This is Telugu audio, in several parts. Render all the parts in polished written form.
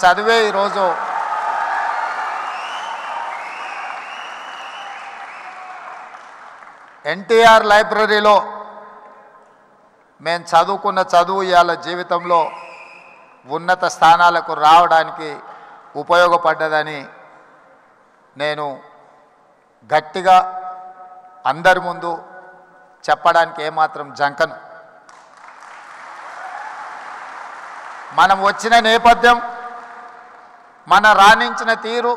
చదివే ఈరోజు ఎన్టీఆర్ లైబ్రరీలో మేము చదువుకున్న చదువు ఇవాళ జీవితంలో ఉన్నత స్థానాలకు రావడానికి ఉపయోగపడ్డదని నేను గట్టిగా అందరి ముందు చెప్పడానికి ఏమాత్రం జంకను. మనం వచ్చిన నేపథ్యం, మన రాణించిన తీరు,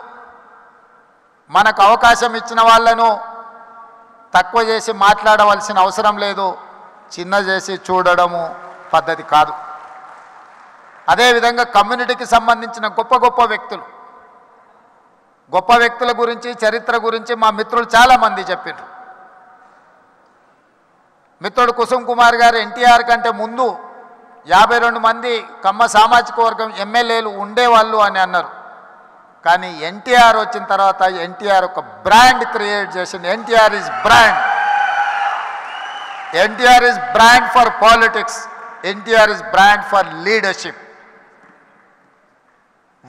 మనకు అవకాశం ఇచ్చిన వాళ్ళను తక్కువ చేసి మాట్లాడవలసిన అవసరం లేదు, చిన్న చేసి చూడడము పద్ధతి కాదు. అదేవిధంగా కమ్యూనిటీకి సంబంధించిన గొప్ప వ్యక్తుల గురించి చరిత్ర గురించి మా మిత్రులు చాలామంది చెప్పారు. మిత్రుడు కుసుమ్ కుమార్ గారు ఎన్టీఆర్ కంటే ముందు 52 మంది కమ్మ సామాజిక వర్గం ఎమ్మెల్యేలు ఉండేవాళ్ళు అని అన్నారు. కానీ ఎన్టీఆర్ వచ్చిన తర్వాత ఎన్టీఆర్ ఒక బ్రాండ్ క్రియేట్ చేసింది. NTR is brand for politics, NTR is brand for leadership.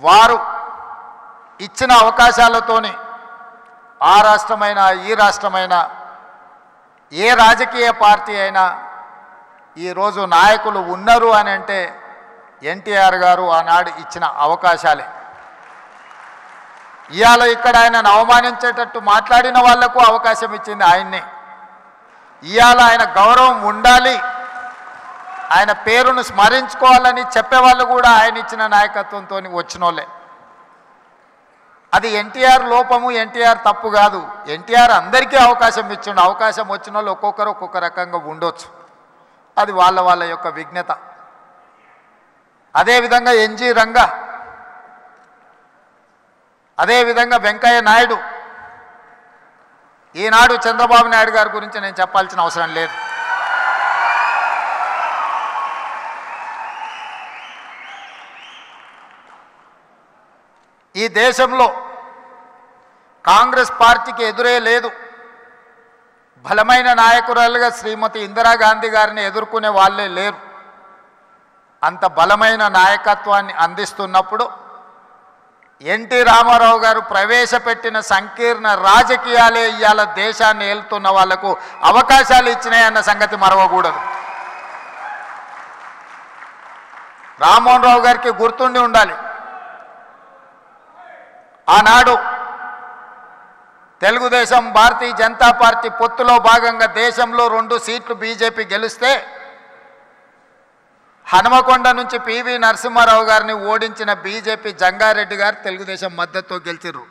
వారు ఇచ్చిన అవకాశాలతోని ఆ రాష్ట్రమైనా ఈ రాష్ట్రమైనా ఏ రాజకీయ పార్టీ అయినా ఈరోజు నాయకులు ఉన్నారు అని అంటే ఎన్టీఆర్ గారు ఆనాడు ఇచ్చిన అవకాశాలే. ఇవాళ ఇక్కడ ఆయనను అవమానించేటట్టు మాట్లాడిన వాళ్లకు అవకాశం ఇచ్చింది ఆయన్నే. ఇవాళ ఆయన గౌరవం ఉండాలి, ఆయన పేరును స్మరించుకోవాలని చెప్పేవాళ్ళు కూడా ఆయన ఇచ్చిన నాయకత్వంతో వచ్చినోళ్ళే. అది ఎన్టీఆర్ లోపము, ఎన్టీఆర్ తప్పు కాదు. ఎన్టీఆర్ అందరికీ అవకాశం ఇచ్చిండు. అవకాశం వచ్చిన వాళ్ళు ఒక్కొక్కరు ఒక్కొక్క రకంగా ఉండొచ్చు, అది వాళ్ళ యొక్క విజ్ఞత. అదేవిధంగా ఎన్జి రంగా, అదేవిధంగా వెంకయ్య నాయుడు. ఈనాడు చంద్రబాబు నాయుడు గారి గురించి నేను చెప్పాల్సిన అవసరం లేదు. ఈ దేశంలో కాంగ్రెస్ పార్టీకి ఎదురే లేదు. బలమైన నాయకురాలుగా శ్రీమతి ఇందిరాగాంధీ గారిని ఎదుర్కొనే వాళ్ళే లేరు. అంత బలమైన నాయకత్వాన్ని అందిస్తున్నప్పుడు ఎన్టీ రామారావు గారు ప్రవేశపెట్టిన సంకీర్ణ రాజకీయాలే ఇవాళ దేశాన్ని ఏలుతున్న వాళ్లకు అవకాశాలు ఇచ్చినాయన్న సంగతి మరవకూడదు. రామ్మోహన్ రావు గారికి గుర్తుండి ఉండాలి, ఆనాడు తెలుగుదేశం భారతీయ జనతా పార్టీ పొత్తులో భాగంగా దేశంలో 2 సీట్లు బీజేపీ గెలిస్తే హనుమకొండ నుంచి పివి నరసింహారావు గారిని ఓడించిన బీజేపీ జంగారెడ్డి గారు తెలుగుదేశం మద్దతుతో గెలిచారు.